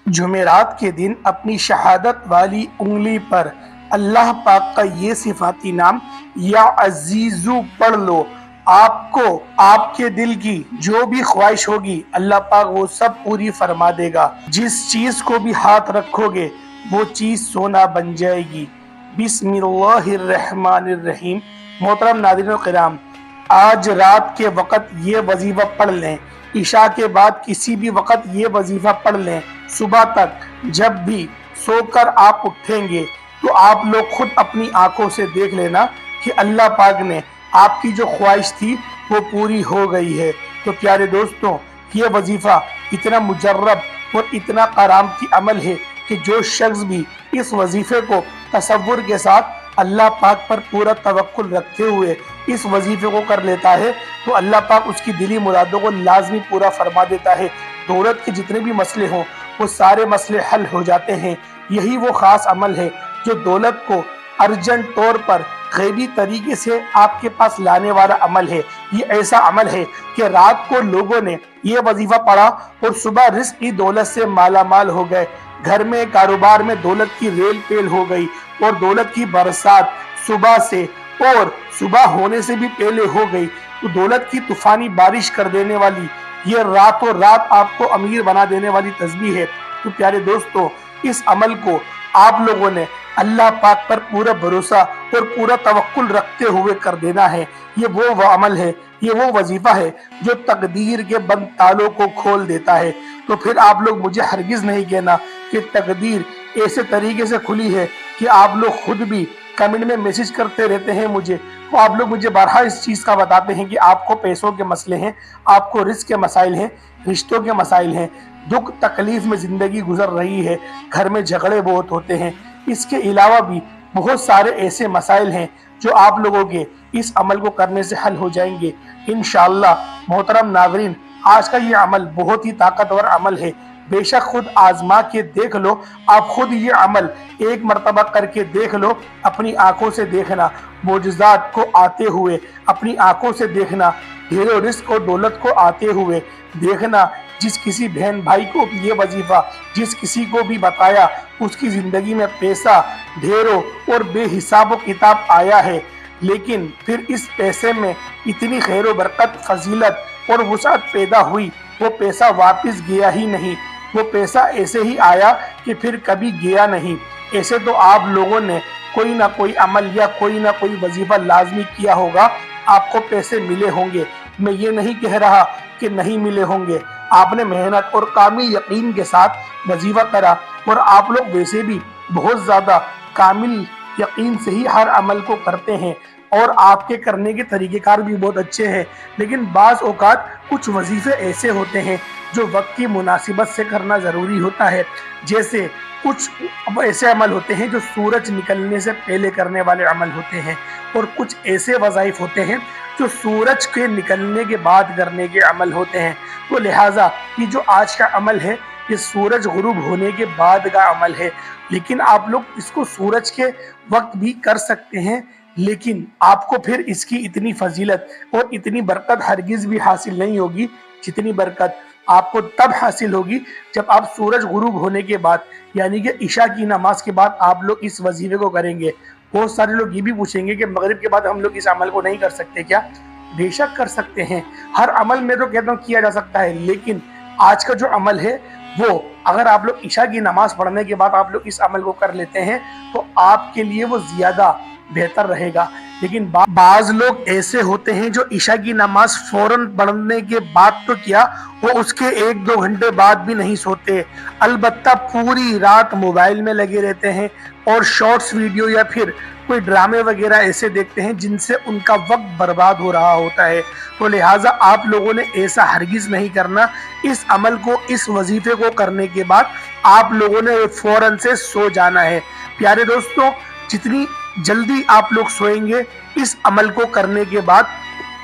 जुमेरात के दिन अपनी शहादत वाली उंगली पर अल्लाह पाक का ये सिफाती नाम या अजीजू पढ़ लो। आपको आपके दिल की जो भी ख्वाहिश होगी अल्लाह पाक वो सब पूरी फरमा देगा। जिस चीज को भी हाथ रखोगे वो चीज सोना बन जाएगी। बिस्मिल्लाहिर्रहमानिर्रहीम। मोहतरम नाज़रीन किराम, आज रात के वक़्त ये वजीफा पढ़ लें, इशा के बाद किसी भी वक़्त ये वजीफा पढ़ लें। सुबह तक जब भी सोकर आप उठेंगे तो आप लोग खुद अपनी आंखों से देख लेना कि अल्लाह पाक ने आपकी जो ख्वाहिश थी वो पूरी हो गई है। तो प्यारे दोस्तों, ये वजीफा इतना मुजर्रब और इतना करामती अमल है कि जो शख्स भी इस वजीफे को तसव्वुर के साथ अल्लाह पाक पर पूरा तवक्कुल रखते हुए इस वजीफे को कर लेता है तो अल्लाह पाक उसकी दिली मुरादों को लाजमी पूरा फरमा देता है। दौलत के जितने भी मसले हों वो सारे मसले हल हो जाते हैं। यही वो ख़ास अमल है जो दौलत को अर्जेंट तौर पर गैबी तरीके से आपके पास लाने वाला अमल है। ये ऐसा अमल है कि रात को लोगों ने ये वजीफा पढ़ा और सुबह रिस्क की दौलत से माला माल हो गए। घर में कारोबार में दौलत की रेल पेल हो गई और दौलत की बरसात सुबह से और सुबह होने से भी पहले हो गई। तो दौलत की तूफानी बारिश कर देने वाली ये रातों रात आपको अमीर बना देने वाली तस्बीह है। तो प्यारे दोस्तों, इस अमल को आप लोगों ने अल्लाह पाक पर पूरा भरोसा और पूरा तवक्कुल रखते हुए कर देना है। ये वो अमल है, ये वो वजीफा है जो तकदीर के बंद तालों को खोल देता है। तो फिर आप लोग मुझे हरगिज नहीं कहना कि तकदीर ऐसे तरीके से खुली है कि आप लोग खुद भी कमेंट में मैसेज करते रहते हैं मुझे। तो आप लोग मुझे बारहा इस चीज़ का बताते हैं कि आपको पैसों के मसले हैं, आपको रिस्क के मसाइल हैं, रिश्तों के मसाइल हैं, दुख तकलीफ में ज़िंदगी गुजर रही है, घर में झगड़े बहुत होते हैं। इसके अलावा भी बहुत सारे ऐसे मसाइल हैं जो आप लोगों के इस अमल को करने से हल हो जाएंगे इंशाअल्लाह। मोहतरम नाज़रीन, आज का ये अमल बहुत ही ताकतवर अमल है। बेशक खुद आजमा के देख लो, आप खुद ये अमल एक मर्तबा करके देख लो, अपनी आंखों से देखना मोजज़ात को आते हुए, अपनी आंखों से देखना ढेरों रिस्क और दौलत को आते हुए देखना। जिस किसी बहन भाई को ये वजीफा जिस किसी को भी बताया उसकी ज़िंदगी में पैसा ढेरों और बेहिसाब किताब आया है, लेकिन फिर इस पैसे में इतनी खैर व बरकत, फजीलत और वुसअत पैदा हुई, वो पैसा वापस गया ही नहीं। वो पैसा ऐसे ही आया कि फिर कभी गया नहीं। ऐसे तो आप लोगों ने कोई ना कोई अमल या कोई ना कोई वजीफा लाजमी किया होगा, आपको पैसे मिले होंगे। मैं ये नहीं कह रहा कि नहीं मिले होंगे। आपने मेहनत और कामिल यकीन के साथ वजीफा करा और आप लोग वैसे भी बहुत ज़्यादा कामिल यकीन से ही हर अमल को करते हैं और आपके करने के तरीक़ेकार भी बहुत अच्छे हैं। लेकिन बाज़ औक़ात कुछ वजीफ़े ऐसे होते हैं जो वक्त की मुनासिबत से करना ज़रूरी होता है। जैसे कुछ ऐसे अमल होते हैं जो सूरज निकलने से पहले करने वाले अमल होते हैं और कुछ ऐसे वज़ाइफ होते हैं जो सूरज के निकलने के बाद करने के अमल होते हैं। तो लिहाजा ये जो आज का अमल है ये सूरज गुरूब होने के बाद का अमल है, लेकिन आप लोग इसको सूरज के वक्त भी कर सकते हैं। लेकिन आपको फिर इसकी इतनी फजीलत और इतनी बरकत हरगिज़ भी हासिल नहीं होगी जितनी बरकत आपको तब हासिल होगी जब आप सूरज गुरूब होने के बाद यानी कि इशा की नमाज के बाद आप लोग इस वजीफे को करेंगे। बहुत सारे लोग ये भी पूछेंगे कि मगरिब के बाद हम लोग इस अमल को नहीं कर सकते क्या? बेशक कर सकते हैं। हर अमल में तो कहता हूँ किया जा सकता है, लेकिन आज का जो अमल है वो अगर आप लोग इशा की नमाज पढ़ने के बाद आप लोग इस अमल को कर लेते हैं तो आपके लिए वो ज़्यादा बेहतर रहेगा। लेकिन बाज़ लोग ऐसे होते हैं जो इशा की नमाज फौरन पढ़ने के बाद तो क्या, वो उसके 1-2 घंटे बाद भी नहीं सोते, अलबत्ता पूरी रात मोबाइल में लगे रहते हैं और शॉर्ट्स वीडियो या फिर कोई ड्रामे वगैरह ऐसे देखते हैं जिनसे उनका वक्त बर्बाद हो रहा होता है। तो लिहाजा आप लोगों ने ऐसा हरगिज़ नहीं करना। इस अमल को, इस वजीफे को करने के बाद आप लोगों ने फौरन से सो जाना है। प्यारे दोस्तों, जितनी जल्दी आप लोग सोएंगे इस अमल को करने के बाद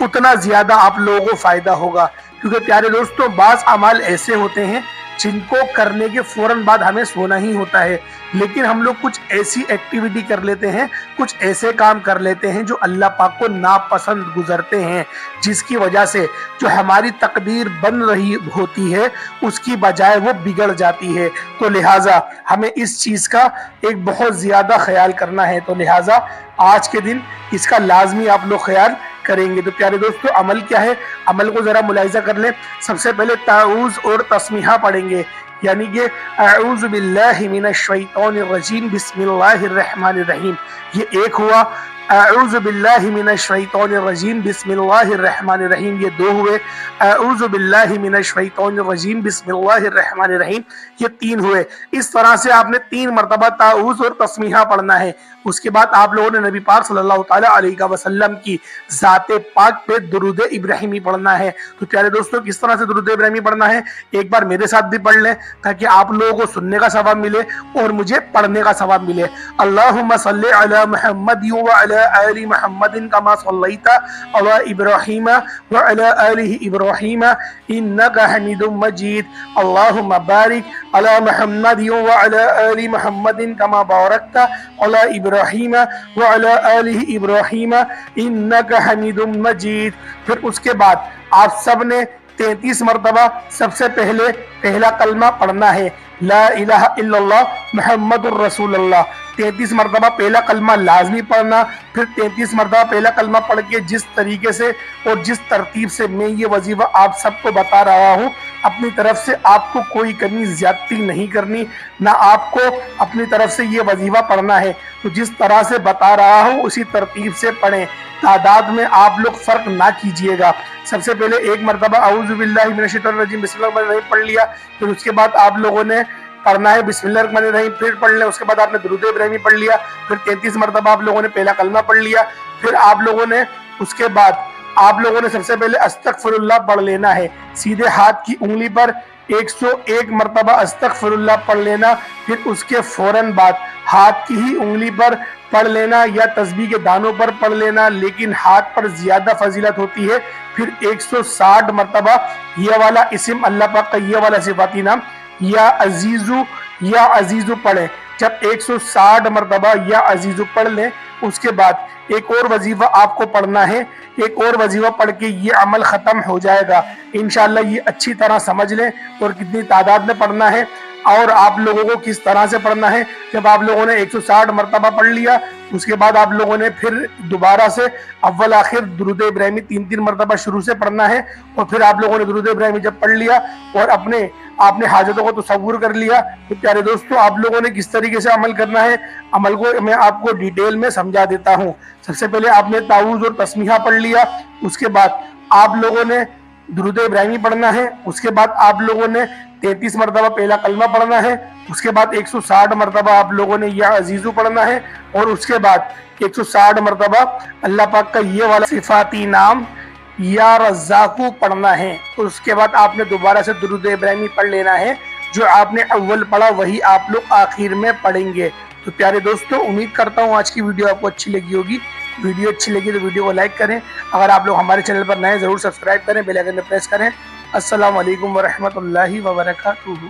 उतना ज़्यादा आप लोगों को फ़ायदा होगा। क्योंकि प्यारे दोस्तों, बाज़ अमल ऐसे होते हैं जिनको करने के फौरन बाद हमें सोना ही होता है, लेकिन हम लोग कुछ ऐसी एक्टिविटी कर लेते हैं, कुछ ऐसे काम कर लेते हैं जो अल्लाह पाक को नापसंद गुजरते हैं, जिसकी वजह से जो हमारी तकदीर बन रही होती है उसकी बजाय वो बिगड़ जाती है। तो लिहाजा हमें इस चीज़ का एक बहुत ज़्यादा ख्याल करना है। तो लिहाजा आज के दिन इसका लाजमी आप लोग ख्याल करेंगे। तो प्यारे दोस्तों, अमल क्या है, अमल को ज़रा मुलाहिज़ा कर लें। सबसे पहले ताऊज़ और तस्मीहा पढ़ेंगे, यानी कि अऊज़ु बिल्लाहि मिनश शैतानिर रजीम बिस्मिल्लाहिर रहमानिर रहीम। ये एक हुआ। अऊज़ु बिल्लाहि मिनश शैतानिर रजीम बिस्मिल्लाहिर रहमानिर रहीम, ये दो हुए। अऊज़ु बिल्लाहि मिनश शैतानिर रजीम बिस्मिल्लाहिर रहमानिर रहीम, ये तीन हुए। इस तरह से आपने 3 मरतबा ताऊज़ और तस्मीहा पढ़ना है। उसके बाद आप लोगों ने नबी पाक सल्लल्लाहु ताला अलैहि वसल्लम की ज़ाते पाक पे दुरूद इब्राहिमी पढ़ना है। तो प्यारे दोस्तों, किस तरह से दुरूद इब्राहिमी पढ़ना है एक बार मेरे साथ भी पढ़ लें, ताकि आप लोगों को सुनने का सवाब मिले और मुझे पढ़ने का सवाब मिले। अल्लाहुम्मा सल्लि अला मुहम्मद व अला आलि मुहम्मदिन कमा सल्लैता अला इब्राहीम व अला आलि इब्राहीम इन्नका हमीदुम मजीद। अल्लाहुम्मा बारिक अला मुहम्मद व अला आलि मुहम्मदिन कमा बारकता अला इब्राहीम व अला आलि इब्राहीम इन्नका हमीदुम मजीद। फिर उसके बाद आप सब ने 33 मरतबा सबसे पहले पहला कलमा पढ़ना है, ला इलाहा इल्लल्लाह मुहम्मदुर रसूलुल्लाह। 33 मरतबा पहला कलमा लाजमी पढ़ना। फिर 33 मरतबा पहला कलमा पढ़ के जिस तरीके से और जिस तरतीब से मैं ये वजीफा आप सबको बता रहा हूँ, अपनी तरफ से आपको कोई कमी ज्यादती नहीं करनी, ना आपको अपनी तरफ से ये वजीफा पढ़ना है। तो जिस तरह से बता रहा हूँ उसी तरतीब से पढ़ें, तादाद में आप लोग फर्क ना कीजिएगा। सबसे पहले एक मरतबा अऊज़ु बिल्लाहि मिनश शैतानिर रजीम बिस्मिल्लाहिर रहमानिर रहीम पढ़ लिया। फिर उसके बाद आप लोगों ने पढ़ना है बिस्मिल्लाहिर रहमानिर रहीम, फिर पढ़ लें। उसके बाद आपने दुरूद इब्राहिमी पढ़ लिया। फिर 33 मरतबा आप लोगों ने पहला कलमा पढ़ लिया। फिर आप लोगों ने उसके बाद आप लोगों ने सबसे पहले अस्तगफिरुल्लाह पढ़ लेना है। सीधे हाथ की उंगली पर 101 मरतबा अस्तगफिरुल्लाह पढ़ लेना। फिर उसके फौरन बाद हाथ की ही उंगली पर पढ़ लेना या तस्बीह के दानों पर पढ़ लेना, लेकिन हाथ पर ज्यादा फजीलत होती है। फिर 160 मरतबा ये वाला इस्म अल्लाह पाक का ये वाला सिफाती नाम या अजीजू पढ़े। जब 160 मरतबा या अजीजू पढ़ लें, उसके बाद एक और वजीफा आपको पढ़ना है। एक और वजीफा पढ़ के ये अमल ख़त्म हो जाएगा इंशाअल्लाह। ये अच्छी तरह समझ लें और कितनी तादाद में पढ़ना है और आप लोगों को किस तरह से पढ़ना है। जब आप लोगों ने 160 मरतबा पढ़ लिया, उसके बाद आप लोगों ने फिर दोबारा से अव्वल आखिर दुरूद इब्राहिमी 3-3 मरतबा शुरू से पढ़ना है। और फिर आप लोगों ने दुरूद इब्राहिमी जब पढ़ लिया और आपने हाजतों को तसव्वुर कर लिया, तो प्यारे दोस्तों आप लोगों ने किस तरीके से अमल करना है, अमल को मैं आपको डिटेल में समझा देता हूँ। सबसे पहले आपने ताऊज़ और तस्मीहा पढ़ लिया। उसके बाद आप लोगों ने दुरूद इब्राहिमी पढ़ना है। उसके बाद आप लोगों ने 33 मरतबा पहला कलमा पढ़ना है। उसके बाद 160 मरतबा आप लोगों ने या अजीजू पढ़ना है। और उसके बाद 160 मरतबा अल्लाह पाक का ये वाला सिफाती नाम या रज़्ज़ाक़ू पढ़ना है। उसके बाद आपने दोबारा से दुरूद इब्राहिमी पढ़ लेना है। जो आपने अव्वल पढ़ा वही आप लोग आखिर में पढ़ेंगे। तो प्यारे दोस्तों, उम्मीद करता हूँ आज की वीडियो आपको अच्छी लगी होगी। वीडियो अच्छी लगी तो वीडियो को लाइक करें। अगर आप लोग हमारे चैनल पर नए ज़रूर सब्सक्राइब करें, बेल आइकन प्रेस करें। अस्सलामु अलैकुम व रहमतुल्लाहि व बरकातुहू।